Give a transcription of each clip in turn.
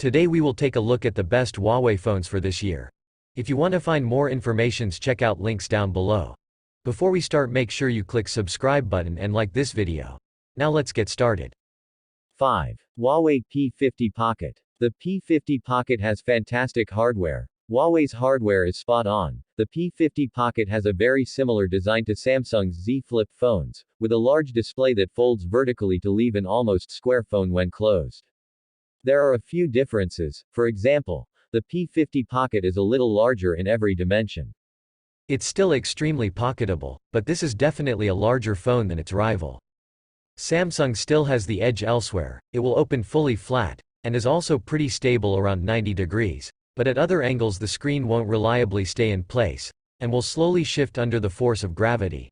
Today we will take a look at the best Huawei phones for this year. If you want to find more information, check out links down below. Before we start, make sure you click subscribe button and like this video. Now let's get started. 5. Huawei P50 Pocket. The P50 Pocket has fantastic hardware. Huawei's hardware is spot on. The P50 Pocket has a very similar design to Samsung's Z Flip phones, with a large display that folds vertically to leave an almost square phone when closed. There are a few differences. For example, the P50 Pocket is a little larger in every dimension. It's still extremely pocketable, but this is definitely a larger phone than its rival. Samsung still has the edge elsewhere. It will open fully flat, and is also pretty stable around 90 degrees. But at other angles the screen won't reliably stay in place, and will slowly shift under the force of gravity.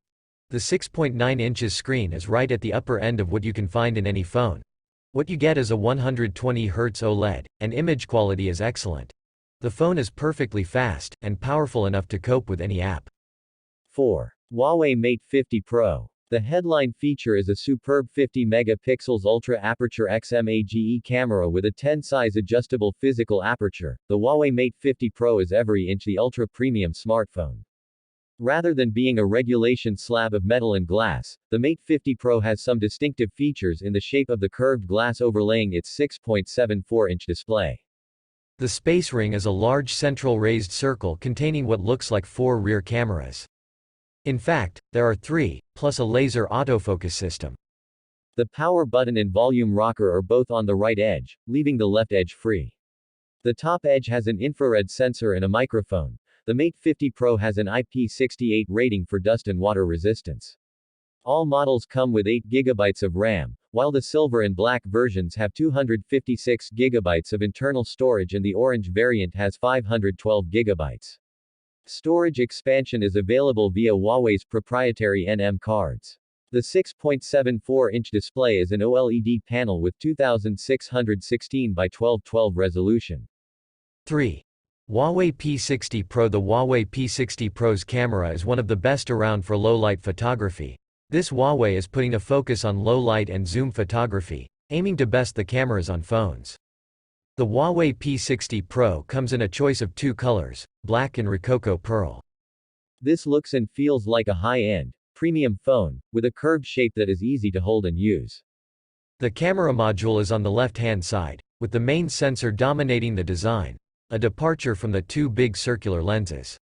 The 6.9 inches screen is right at the upper end of what you can find in any phone. What you get is a 120Hz OLED, and image quality is excellent. The phone is perfectly fast, and powerful enough to cope with any app. 4. Huawei Mate 50 Pro. The headline feature is a superb 50 megapixels ultra aperture XMAGE camera with a 10 size adjustable physical aperture. The Huawei Mate 50 Pro is every inch the ultra premium smartphone. Rather than being a regulation slab of metal and glass, the Mate 50 Pro has some distinctive features in the shape of the curved glass overlaying its 6.74-inch display. The space ring is a large central raised circle containing what looks like 4 rear cameras. In fact, there are 3, plus a laser autofocus system. The power button and volume rocker are both on the right edge, leaving the left edge free. The top edge has an infrared sensor and a microphone. The Mate 50 Pro has an IP68 rating for dust and water resistance. All models come with 8 GB of RAM, while the silver and black versions have 256 GB of internal storage and the orange variant has 512 GB. Storage expansion is available via Huawei's proprietary NM cards. The 6.74-inch display is an OLED panel with 2616 by 1212 resolution. 3. Huawei P60 Pro. The Huawei P60 Pro's camera is one of the best around for low-light photography. This Huawei is putting a focus on low-light and zoom photography, aiming to best the cameras on phones. The Huawei P60 Pro comes in a choice of 2 colors, black and Rococo Pearl. This looks and feels like a high-end, premium phone, with a curved shape that is easy to hold and use. The camera module is on the left-hand side, with the main sensor dominating the design, a departure from the 2 big circular lenses.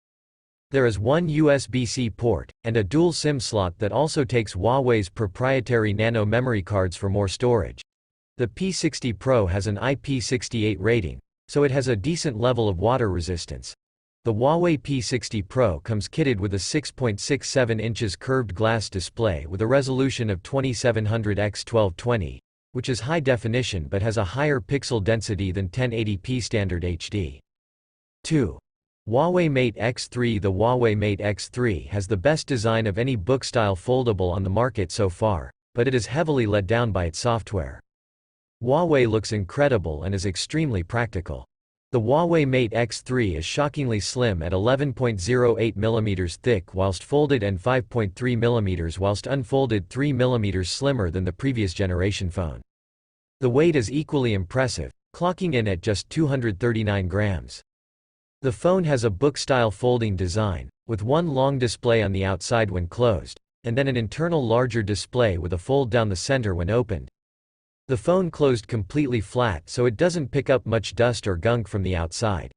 There is one USB-C port, and a dual SIM slot that also takes Huawei's proprietary nano memory cards for more storage. The P60 Pro has an IP68 rating, so it has a decent level of water resistance. The Huawei P60 Pro comes kitted with a 6.67 inches curved glass display with a resolution of 2700 x 1220, which is high definition but has a higher pixel density than 1080p standard HD. 2. Huawei Mate X3. The Huawei Mate X3 has the best design of any book-style foldable on the market so far, but it is heavily let down by its software. Huawei looks incredible and is extremely practical. The Huawei Mate X3 is shockingly slim at 11.08 mm thick whilst folded and 5.3 mm whilst unfolded, 3 mm slimmer than the previous generation phone. The weight is equally impressive, clocking in at just 239 grams. The phone has a book-style folding design, with one long display on the outside when closed, and then an internal larger display with a fold down the center when opened. The phone closed completely flat so it doesn't pick up much dust or gunk from the outside.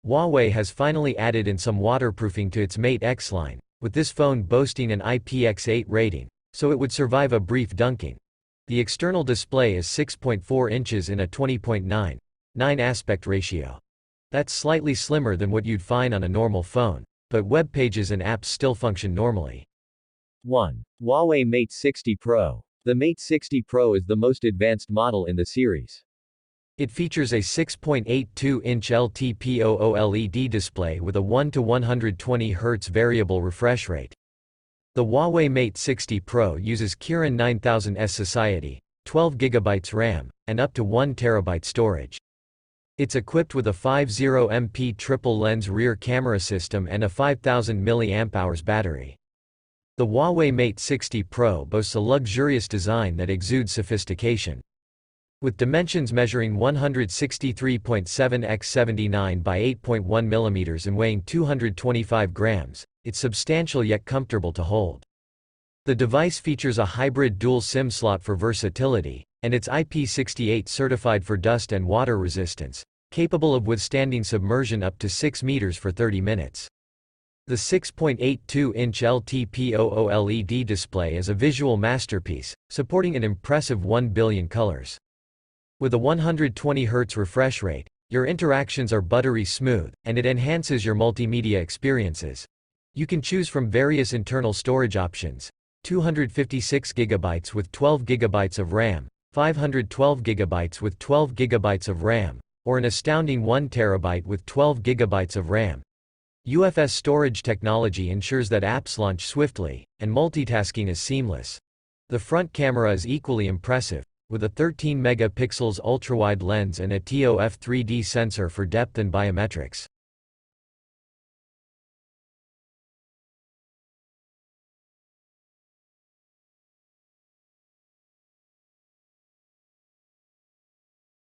Huawei has finally added in some waterproofing to its Mate X line, with this phone boasting an IPX8 rating, so it would survive a brief dunking. The external display is 6.4 inches in a 20.9:9 aspect ratio. That's slightly slimmer than what you'd find on a normal phone, but web pages and apps still function normally. 1. Huawei Mate 60 Pro. The Mate 60 Pro is the most advanced model in the series. It features a 6.82-inch LTPO OLED display with a 1:120 Hz variable refresh rate. The Huawei Mate 60 Pro uses Kirin 9000S Society, 12 GB RAM, and up to 1 TB storage. It's equipped with a 50MP triple lens rear camera system and a 5000 mAh battery. The Huawei Mate 60 Pro boasts a luxurious design that exudes sophistication. With dimensions measuring 163.7 x 79 by 8.1 mm and weighing 225 grams, it's substantial yet comfortable to hold. The device features a hybrid dual SIM slot for versatility, and it's IP68 certified for dust and water resistance, capable of withstanding submersion up to 6 meters for 30 minutes. The 6.82-inch LTPO OLED display is a visual masterpiece, supporting an impressive 1 billion colors. With a 120 Hz refresh rate, your interactions are buttery smooth, and it enhances your multimedia experiences. You can choose from various internal storage options: 256 GB with 12 GB of RAM, 512 GB with 12 GB of RAM, or an astounding 1 TB with 12 GB of RAM. UFS storage technology ensures that apps launch swiftly, and multitasking is seamless. The front camera is equally impressive, with a 13 megapixels ultrawide lens and a TOF 3D sensor for depth and biometrics.